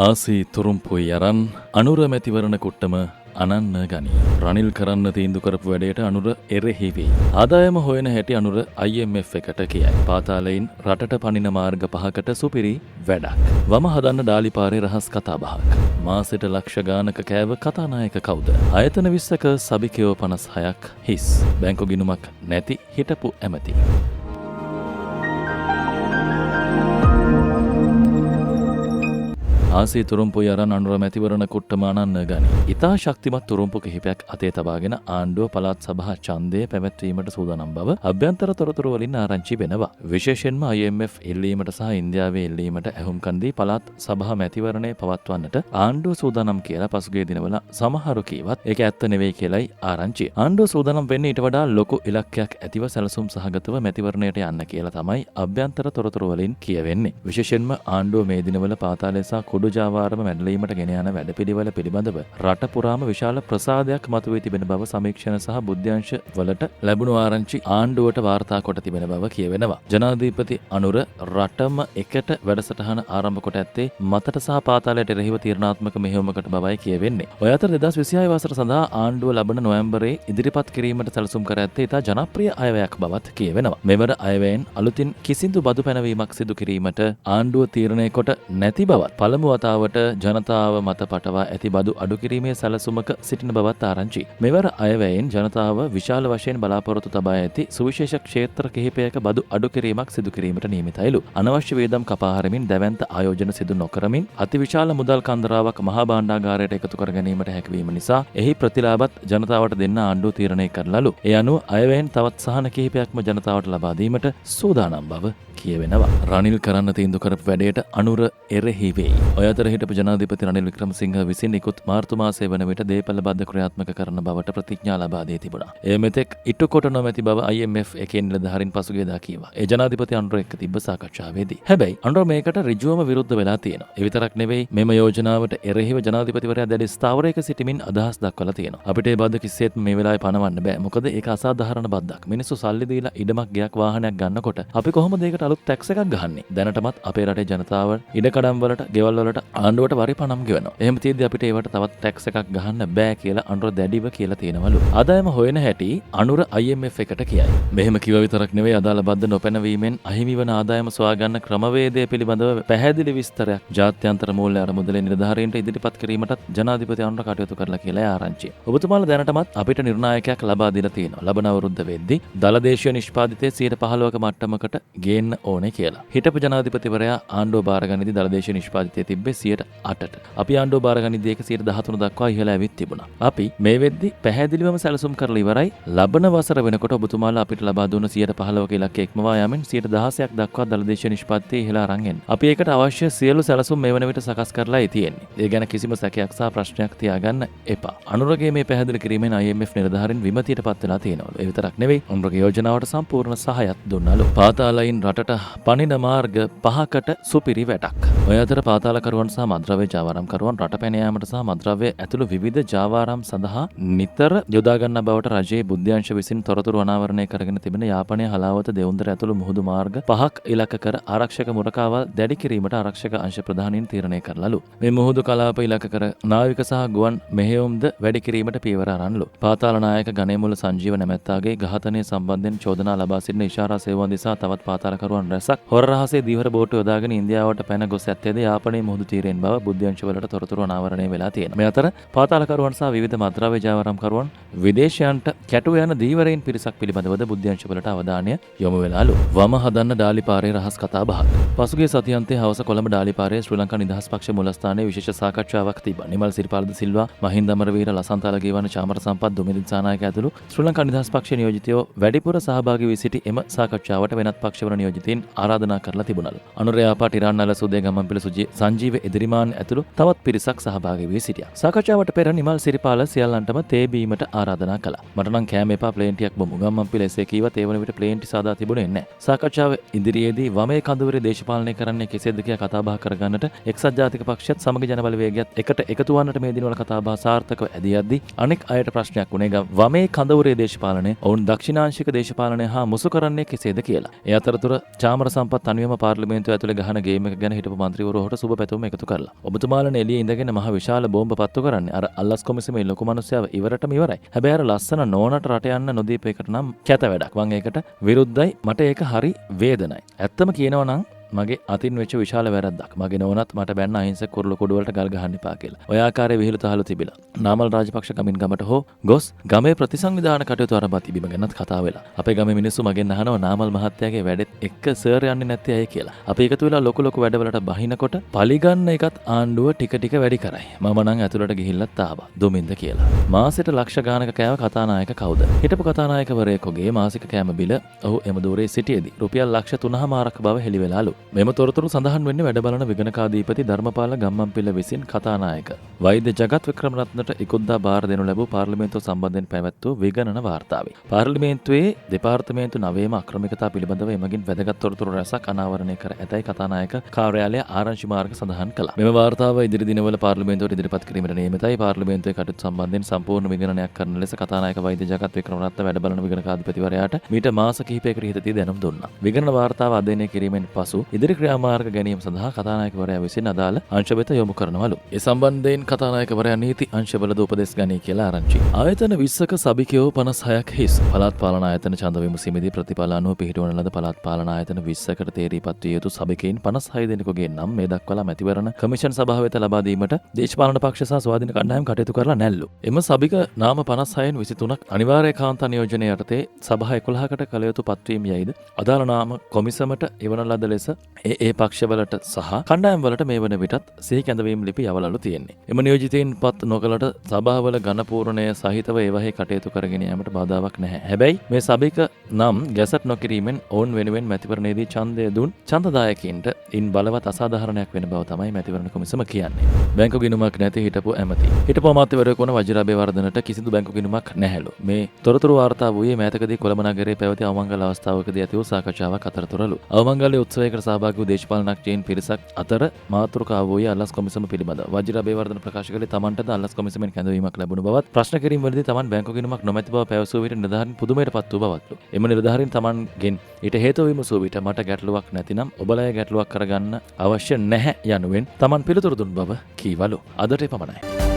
ආසී තුරුම්පුයි අරන් අනුර මැතිවරණ කුට්ටම අනන්න ගනි. රනිල් කරන්න තීන්දු කරපු වැඩේට අනුර එරෙහි වෙයි. ආදායම හොයන හැටි අනුර IMF එකට කියයි. පාතාලයෙන් රටට පනින මාර්ග 5කට සුපිරි වැඩක්. වම හදන්න ඩාලිපාරේ රහස් කතා බහක්. මාසෙට ලක්ෂ ගානක කෑව කතානායක කවුද? ආයතන 20ක සබිකයෝ 56ක් හිස්. බැංකු ගිණුමක් නැති හිටපු ඇමති. ආසී තුරුම්පුයි අරන් අනුර මැතිවරණ කුට්ටම අනන්න ගනි. ඉතා ශක්තිමත් තුරුම්පු කිහිපයක් අතේ තබාගෙන ආණ්ඩුව පළාත් සභා ඡන්දය පැවැත්වීමට සූදානම් බව අභ්‍යන්තර තොරතුරු වලින් ආරංචි වෙනවා. විශේෂයෙන්ම IMF එල්ලීමට සහ ඉන්දියාවේ එල්ලීමට ඇහුම්කන් දී පළාත් සභා මැතිවරණය පවත්වන්නට ආණ්ඩුව සූදානම් කියලා පසුගිය දිනවල සමහරු කීවත් ඒක ඇත්ත නෙවෙයි කියලයි ආරංචිය. ආණ්ඩුව සූදානම් වෙන්නේ ඊට වඩා ලොකු ඉලක්කයක් ඇතිව සැලසුම් සහගතව මැතිවරණයට යන්න කියලා තමයි අභ්‍යන්තර තොරතුරු වලින් කියවෙන්නේ. විශේෂයෙන්ම ආණ්ඩුව මේ දිනවල පාතාලය සහ ජාවාරම මැඩලීමට ගෙන යන වැඩපිළිවෙල පිළිබඳව රට පුරාම විශාල ප්‍රසාදයක් මතුවී තිබෙන බව සමීක්ෂණ සහ බුද්ධ්‍යංශ වලට ලැබුණු ආරංචි ආණ්ඩුවට වාර්තා කොට තිබෙන බව කියවෙනවා. ජනාධිපති අනුර රටම එකට වැඩසටහන ආරම්භ කොට ඇත්තේ මතට සහ පාතාලයට එරෙහිව තීරණාත්මක මෙහෙයුමකට බවයි කියවෙන්නේ. ඔය අතර 2026 වසර සඳහා ආණ්ඩුව ලබන නොවැම්බරේ ඉදිරිපත් කිරීමට සැලසුම් කර ඇත්තේ ඉතා ජනප්‍රිය අයවැයක් බවත් කියවෙනවා. මෙවර අයවැයෙන් අලුතින් කිසිදු බදු පැනවීමක් සිදු කිරීමට ආණ්ඩුව තීරණය කොට නැති බවත් පළමු වතාවට ජනතාව මත පටවා ඇති බදු අඩු කිරීමේ සැලසුමක සිටින බවත් ආරංචි. මෙවර අයවැයෙන් ජනතාව විශාල වශයෙන් බලාපොරොත්තු තබා ඇති සුවිශේෂ ක්ෂේත්‍ර කිහිපයක බදු අඩු කිරීමක් සිදු කිරීමට නියමිතයිලු. අනවශ්‍ය වේදම් කපා හරිමින් දැවැන්ත ආයෝජන සිදු නොකරමින් අතිවිශාල මුදල් කන්දරාවක් මහා භාණ්ඩාගාරයට එකතු කර ගැනීමට හැකියවීම නිසා එහි ප්‍රතිලාභත් ජනතාවට දෙන්න ආණ්ඩුව තීරණය කරලලු. ඒ අනුව අයවැයෙන් තවත් සහන කිහිපයක්ම ජනතාවට ලබා දීමට සූදානම් බව කියවෙනවා. රනිල් කරන්න තීන්දුව කරපු වැඩේට අනුර එරෙහි වෙයි. ඔය අතර හිටපු ජනාධිපති රනිල් වික්‍රමසිංහ විසින් ඉකුත් මාර්තු මාසයේ වන විට දේපළ බද්ධ ක්‍රියාත්මක කරන බවට ප්‍රතිඥා ලබා දී තිබුණා. එය මෙතෙක් ඉටු කොට නොමැති බව IMF එකේ නිලධාරීන් පසුගියදා කීවා. ඒ ජනාධිපති අනුර එක්ක තිබ්බ සාකච්ඡාවේදී. හැබැයි අනුර මේකට ඍජුවම විරුද්ධ වෙලා තියෙනවා. ඒ විතරක් නෙවෙයි මෙම යෝජනාවට එරෙහිව ජනාධිපතිවරයා දැඩි ස්ථාවරයක සිටමින් අදහස් දක්වලා තියෙනවා. අපිට මේ බද්ධ කිසිසේත්ම මේ වෙලාවේ පනවන්න බෑ. මොකද ඒක අසාධාරණ බද්දක්. මිනිස්සු සල්ලි දීලා ඉඩමක් ගයක් වාහනයක් ගන්නකොට අපි කොහොමද ඒකට අලුත් ටැක්ස් එකක් ගහන්නේ? දැනටමත් අපේ රටේ ජනතාව ඉඩකඩම් වලට, ගෙවල් වලට ආණ්ඩුවට වරි පනම් ගෙවනවා. එහෙම තියෙද්දි අපිට ඒවට තවත් ටැක්ස් එකක් ගහන්න බෑ කියලා අනුර දැඩිව කියලා තියෙනවලු. ආදායම හොයන හැටි අනුර IMF එකට කියයි. මෙහෙම කිව්ව විතරක් නෙවෙයි අදාළ බද්ද නොපැනවීමෙන් අහිමි වන ආදායම සොයා ගන්න ක්‍රමවේදය පිළිබඳව පැහැදිලි විස්තරයක් ජාත්‍යන්තර මූල්‍ය අරමුදලේ නිලධාරීන්ට ඉදිරිපත් කිරීමටත් ජනාධිපති අනුර කටයුතු කරලා කියලා ආරංචිය. ඔබතුමාලා දැනටමත් අපිට නිර්ණායකයක් ලබා දීලා තියෙනවා. ලබන අවුරුද්ද වෙද්දී දලදේශීය නිෂ්පාදිතයේ 15%ක මට්ටමකට ගේන්න ඕනේ කියලා. හිටපු ජනාධිපතිවරයා ආණ්ඩුව බාරගනිද්දී දලදේශීය නිෂ්පාදිතයේ තිබ්බේ 8%ට. අපි ආණ්ඩුව බාරගනිද්දී ඒක 13% දක්වා ඉහළ ඇවිත් තිබුණා. අපි මේ වෙද්දී පැහැදිලිවම සැලසුම් කරලා ඉවරයි. ලබන වසර වෙනකොට ඔබතුමාලා අපිට ලබා දුන්න 15%ක ඉලක්කය ඉක්මවා යමින් 16%ක් දක්වා දලදේශීය නිෂ්පාදිතයේ ඉහළ අරන් එන්න. අපි ඒකට අවශ්‍ය සියලු සැලසුම් මේ වන විට සකස් කරලායි තියෙන්නේ. ඒ ගැන කිසිම සැකයක් සහ ප්‍රශ්නයක් තියාගන්න එපා. අනුරගේ මේ පැහැදිලි කිරීමෙන් IMF නිලධාරීන් විමතියටපත් වෙලා තියෙනවලු. ඒ විතරක් නෙවෙයි අනුරගේ යෝජනාවට සම්පූර්ණ සහායත් දුන්නලු. පාතාලයින් රටට පනින මාර්ග 5කට සුපිරි වැඩක්. ඔය අතර පාතාලකරුවන් සහ මද්‍රව්‍ය ජාවාරම්කරුවන් රට පැන යාමට සහ මද්‍රව්‍ය ඇතුළු විවිධ ජාවාරම් සඳහා නිතර යොදා ගන්නා බවට රජයේ බුද්ධ්‍යංශ විසින් තොරතුරු අනාවරණය කරගෙන තිබෙන යාපනයේ හලාවත දෙවුන්දර ඇතුළු මුහුදු මාර්ග 5ක් ඉලක්ක කර ආරක්ෂක මුරකාවල් දැඩි කිරීමට ආරක්ෂක අංශ ප්‍රධානීන් තීරණය කරලලු. මේ මුහුදු කලාප ඉලක්ක කර නාවික සහ ගුවන් මෙහෙයුම්ද වැඩි කිරීමට පියවර අරන්ලු. පාතාල නායක ගණේමුල සංජීව නැමැත්තාගේ ඝාතනය සම්බන්ධයෙන් චෝදනා ලබා සිටින ඉෂාරා සේවාවන් දිසා තවත් පාතාලකරුවන් රැසක් හොර රහසේ දීවර බෝට්ටු යොදාගෙන ඉන්දියාවට පැන ගොස් ඇත්තේද යාපනයේ මුහුදු තීරයෙන් බව බුද්ධ්‍යංශ වලට තොරතුරු අනාවරණය වෙලා තියෙනවා. මේ අතර පාතාලකරුවන් සහ විවිධ මද්‍රව්‍ය ජාවාරම්කරුවන් විදේශයන්ට කැටු යන දීවරයින් පිරිසක් පිළිබඳවද බුද්ධ්‍යංශ වලට අවධානය යොමු වෙලාලු. වම හදන්න ඩාලිපාරේ රහස් කතා බහක්. පසුගිය සතියන්තයේ හවස කොළඹ ඩාලිපාරේ ශ්‍රී ලංකා නිදහස් පක්ෂ මුලස්ථානයේ විශේෂ සාකච්ඡාවක් තිබා. නිමල් සිරිපාලද සිල්වා, මහින්ද අමරවීර, ලසන්ත අලගේවන, චාමර සම්පත්, දුමින්ද සානායක ඇතුළු ශ්‍රී ලංකා නිදහස් පක්ෂ නියෝජිතයෝ වැඩිපුර සහභාගී වී සිටි එම සාකච්ඡාවට වෙනත් පක්ෂවල නියෝජිතයින් ආරාධනා කරලා තිබුණලු. අනුරයාපා ටිරාන්නල සුදේ ගම්මන්පිල සංජීව එදිරිමාන් ඇතුළු තවත් පිරිසක් සහභාගී වී සිටියා. සාකච්ඡාවට පෙර නිමල් සිරිපාල සියල්ලන්ටම තේ බීමට ආරාධනා කළා. මට නම් කෑම එපා, ප්ලේන් ටිකක් බොමු. ගම්මන්පිල එසේ කීවත් ඒ වන විට ප්ලේන් ටි සාදා තිබුණේ නැහැ. සාකච්ඡාව ඉදිරියේදී වමේ කඳවුරේ දේශපාලනය කරන්නේ කෙසේද කියා කතා බහ කරගන්නට එක්සත් ජාතික පක්ෂයත් සමග ජනබලවේගයත් එකට එකතු වන්නට මේ දිනවල කතා බහ සාර්ථකව ඇදී යද්දී අනෙක් අයට ප්‍රශ්නයක් වුණේ වමේ කඳවුරේ දේශපාලනය ඔවුන් දක්ෂිණාංශික දේශපාලනය හා මුසු කරන්නේ කෙසේද කියලා. ඒ අතරතුර චාමර සම්පත් තනියම පාර්ලිමේන්තුව ඇතුලේ ගහන ගේම් එක ගැන හිටපු මන්ත්‍රීවරු ඔහුට සුබ පැතුම් එකතු කරලා. ඔබතුමාලනේ එළියේ ඉඳගෙන මහ විශාල බෝම්බ පත්තු කරන්නේ. අර අල්ලස් කොමිසමේ ලොකු මිනිස්සයව ඉවරටම ඉවරයි. හැබැයි අර ලස්සන නෝනට රට යන්න නොදීප එකට නම් කැත වැඩක්. මම ඒකට විරුද්ධයි. මට ඒක හරි වේදනයි. ඇත්තම කියනවා නම් මගේ අතින් වෙච්ච විශාල වැරද්දක්. මගේ නෝනත් මට බැන්න අහිංසක කුරුළු කුඩු වලට ගල් ගහන්න එපා කියලා. ඔය ආකාරයේ විහිළු තහළු තිබිලා. නාමල් රාජපක්ෂ ගමින් ගමට හෝ ගොස් ගමේ ප්‍රතිසංවිධාන කටයුතු ආරම්භ තිබීම ගැනත් කතා වෙලා. අපේ ගමේ මිනිස්සු මගෙන් අහනවා නාමල් මහත්තයාගේ වැඩෙත් එක්ක සර් යන්නේ නැත්තේ ඇයි කියලා. අපි එකතු වෙලා ලොකු ලොකු වැඩවලට බහිනකොට පලිගන්න එකත් ආණ්ඩුව ටික ටික වැඩි කරයි. මම නම් ඇතුළට ගිහිල්ලත් ආවා. දුමින්ද කියලා. මාසෙට ලක්ෂ ගානක කෑව කතානායක කවුද? හිටපු කතානායකවරයෙකුගේ මාසික කෑම බිල ඔහු එම දූරේ සිටියේදී රුපියල් ලක්ෂ 3.5ක් බව හෙළිවෙලාලු. මෙම තොරතුරු සඳහන් වෙන්නේ වැඩ බලන විගණකාධිපති ධර්මපාල ගම්මන්පිල විසින් කතානායක වෛද්‍ය ජගත් වික්‍රමරත්නට ඉකුද්දා බාර දෙනු ලැබූ පාර්ලිමේන්තුව සම්බන්ධයෙන් පැවැත් වූ විගණන වාර්තාවේ. පාර්ලිමේන්තුවේ දෙපාර්තමේන්තු 9ම අක්‍රමිකතා පිළිබඳව එමගින් වැදගත් තොරතුරු රැසක් අනාවරණය කර ඇතැයි කතානායක කාර්යාලය ආරංචි මාර්ග සඳහන් කළා. මෙම වාර්තාව ඉදිරි දිනවල පාර්ලිමේන්තුවට ඉදිරිපත් කිරීමට නියමිතයි. පාර්ලිමේන්තුවේ කටයුතු සම්බන්ධයෙන් සම්පූර්ණ විගණනයක් කරන ලෙස කතානායක වෛද්‍ය ජගත් වික්‍රමරත්න වැඩ බලන විගණකාධිපතිවරයාට මීට මාස කිහිපයකට ඉහතදී දැනුම් දුන්නා. විගණන වාර්තාව අධ්‍යයනය කිරීමෙන් පසු ඉදිරි ක්‍රියාමාර්ග ගැනීම සඳහා කතානායකවරයා විසින් අදාළ අංශ වෙත යොමු කරනවලු. ඒ සම්බන්ධයෙන් කතානායකවරයා නීති අංශවලද උපදෙස් ගනී කියලා ආරංචි. ආයතන 20ක සභිකයෝ 56ක් හිස්. පළාත් පාලන ආයතන ඡන්ද විමසීමේදී ප්‍රතිඵල අනුව පිහිටවන ලද පළාත් පාලන ආයතන 20කට තේරීපත් විය යුතු සභිකයින් 56 දෙනෙකුගේ නම් මේ දක්වලා මැතිවරණ කමිෂන් සභාව වෙත ලබා දීමට දේශපාලන පක්ෂ සහ ස්වාධීන කණ්ඩායම් කටයුතු කරලා නැල්ලු. එම සභික නාම 56න් 23ක් අනිවාර්ය කාන්තා නියෝජනය යටතේ සභා 11කට කළ යුතු පත්වීම් යයිද අදාළ නාම කොමිසමට එවන ලද ලෙස ඒ පක්ෂවලට සහ කණ්ඩායම් වලට මේ වන විටත් සිහි කැඳවීම් ලිපි යවලු තියෙන්නේ. එම නියෝජිතයින් පත් නොකලට සභාවල ඝනපූර්ණය සහිතව ඒවාෙහි කටයුතු කරගෙන යාමට බාධාවක් නැහැ. හැබැයි මේ සභික නම් ගැසට් නොකිරීමෙන් ඔවුන් වෙනුවෙන් මැතිවරණයේදී ඡන්දය දුන් ඡන්දදායකයින්ට ඉන් බලවත් අසාධාරණයක් වෙන බව තමයි මැතිවරණ කොමිසම කියන්නේ. බැංකු ගිණුමක් නැති හිටපු ඇමති. හිටපු අමාත්‍යවරයෙකු වන වජිරාබේවර්ධනට කිසිදු බැංකු ගිණුමක් නැහැලු. මේ තොරතුරු වාර්තා වූයේ මෑතකදී කොළඹ නගරයේ පැවති අවමංගල අවස්ථාවකදී ඇති වූ සාකච්ඡාවක් අතරතුරලු. අවමංගලයේ උත්සවයකට සහභාගී වූ දේශපාලනඥයින් පිරිසක් අතර මාතෘකාව වූයේ අල්ලස් කොමිසම පිළිබඳව. වජිරාබේවර්ධන ප්‍රකාශ කළේ තමන්ටද අල්ලස් කොමිසමෙන් කැඳවීමක් ලැබුණු බවත් ප්‍රශ්න කිරීම වලදී තමන් බැංකු ගිණුමක් නොමැති බව පැවසුව විට නිලධාරීන් පුදුමයටපත් වූ බවත්ලු. එම නිලධාරීන් තමන්ගෙන් ඊට හේතු විමසූ විට මට ගැටලුවක් නැතිනම් ඔබලා ගැටලුවක් කරගන්න අවශ්‍ය නැහැ යනුවෙන් තමන් පිළිතුරු දුන් බව කීවලු. අදට එපමණයි.